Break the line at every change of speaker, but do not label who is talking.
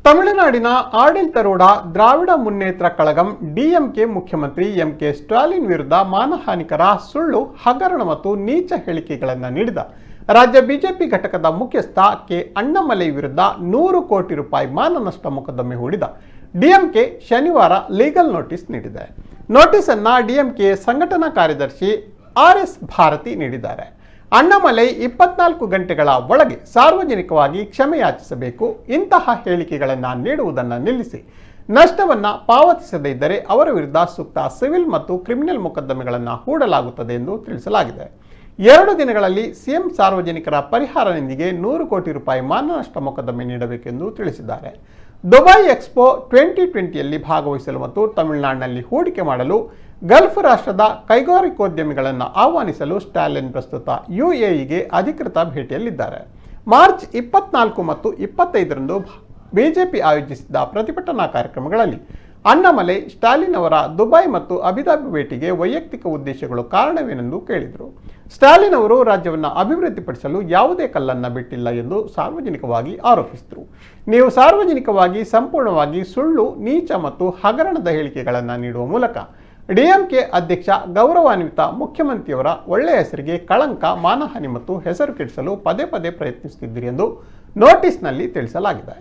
ತಮಿಳುನಾಡಿನ ಆಡಳಿತಾರೂಢ ದ್ರಾವಿಡ ಮುನ್ನೇತ್ರ ಕಳಗಂ ಡಿಎಂಕೆ ಮುಖ್ಯಮಂತ್ರಿ ಎಂಕೆ ಸ್ಟಾಲಿನ್ ವಿರುದ್ಧ ಮಾನಹಾನಿಕರ ಸುಳ್ಳು ಹಗರಣ ಮತ್ತು ನೀಚ ಹೇಳಿಕೆಗಳನ್ನು ನೀಡಿದ ರಾಜ್ಯ ಬಿಜೆಪಿ ಘಟಕದ ಮುಖ್ಯಸ್ಥ ಕೆ ಅಣ್ಣಾಮಲೈ ವಿರುದ್ಧ 100 ಕೋಟಿ ರೂಪಾಯಿ ಮಾನನಷ್ಟ ಮೊಕದ್ದಮೆ ಹೂಡಿದ ಡಿಎಂಕೆ ಶನಿವಾರ ಲೀಗಲ್ ನೋಟಿಸ್ ನೀಡಿದೆ. ನೋಟಿಸ್ ಅನ್ನು ಡಿಎಂಕೆ ಸಂಘಟನಾ ಕಾರ್ಯದರ್ಶಿ ಆರ್.ಎಸ್. ಭಾರತಿ ನೀಡಿದ್ದಾರೆ. ಅಣ್ಣಾಮಲೈ 24 ಗಂಟೆಗಳ ಒಳಗೆ ಸಾರ್ವಜನಿಕವಾಗಿ ಕ್ಷಮೆಯಾಚಿಸಬೇಕು. ಇಂತಹ ಹೇಳಿಕೆಗಳನ್ನು ನೀಡುವುದನ್ನು ನಿಲ್ಲಿಸಿ ನಷ್ಟವನ್ನು ಪಾವತಿಸದೇ ಇದ್ದರೆ ಅವರ ವಿರುದ್ಧ ಸೂಕ್ತ ಸಿವಿಲ್ ಮತ್ತು ಕ್ರಿಮಿನಲ್ ಮೊಕದ್ದಮೆಗಳನ್ನು ಹೂಡಲಾಗುತ್ತದೆ ಎಂದು ತಿಳಿಸಲಾಗಿದೆ. 2 ದಿನಗಳಲ್ಲಿ ಸಿಎಂ ಸಾರ್ವಜನಿಕರ ಪರಿಹಾರ ನಿಧಿಗೆ 100 ಕೋಟಿ ರೂಪಾಯಿ ಮಾನನಷ್ಟ ಮೊಕದ್ದಮೆ ನೀಡಬೇಕೆಂದು ತಿಳಿಸಿದ್ದಾರೆ. ದುಬೈ ಎಕ್ಸ್ಪೋ 2020ಯಲ್ಲಿ ಭಾಗವಹಿಸಲು ಮತ್ತು ತಮಿಳುನಾಡಿನಲ್ಲಿ ಹೂಡಿಕೆ ಮಾಡಲು ಗಲ್ಫ್ ರಾಷ್ಟ್ರದ ಕೈಗಾರಿಕೋದ್ಯಮಿಗಳನ್ನು ಆಹ್ವಾನಿಸಲು ಸ್ಟಾಲಿನ್ ಪ್ರಸ್ತುತ ಯುಎಇಗೆ ಅಧಿಕೃತ ಭೇಟಿಯಲ್ಲಿದ್ದಾರೆ. ಮಾರ್ಚ್ 24 ಮತ್ತು 25ರಂದು ಬಿಜೆಪಿ ಆಯೋಜಿಸಿದ್ದ ಪ್ರತಿಭಟನಾ ಕಾರ್ಯಕ್ರಮಗಳಲ್ಲಿ ಅಣ್ಣಾಮಲೈ ಸ್ಟಾಲಿನ್ ಅವರ ದುಬೈ ಮತ್ತು ಅಬುದಾಬಿ ಭೇಟಿಗೆ ವೈಯಕ್ತಿಕ ಉದ್ದೇಶಗಳು ಕಾರಣವೇನೆಂದು ಕೇಳಿದರು. ಸ್ಟಾಲಿನ್ ಅವರು ರಾಜ್ಯವನ್ನು ಅಭಿವೃದ್ಧಿಪಡಿಸಲು ಯಾವುದೇ ಕಲ್ಲನ್ನು ಬಿಟ್ಟಿಲ್ಲ ಎಂದು ಸಾರ್ವಜನಿಕವಾಗಿ ಆರೋಪಿಸಿದರು. ನೀವು ಸಾರ್ವಜನಿಕವಾಗಿ ಸಂಪೂರ್ಣವಾಗಿ ಸುಳ್ಳು, ನೀಚ ಮತ್ತು ಹಗರಣದ ಹೇಳಿಕೆಗಳನ್ನು ನೀಡುವ ಮೂಲಕ ಡಿಎಂಕೆ ಅಧ್ಯಕ್ಷ ಗೌರವಾನ್ವಿತ ಮುಖ್ಯಮಂತ್ರಿಯವರ ಒಳ್ಳೆಯ ಹೆಸರಿಗೆ ಕಳಂಕ, ಮಾನಹಾನಿ ಮತ್ತು ಹೆಸರು ಕೆಡಿಸಲು ಪದೇ ಪದೇ ಪ್ರಯತ್ನಿಸುತ್ತಿದ್ದೀರಿ ಎಂದು ನೋಟಿಸ್ನಲ್ಲಿ ತಿಳಿಸಲಾಗಿದೆ.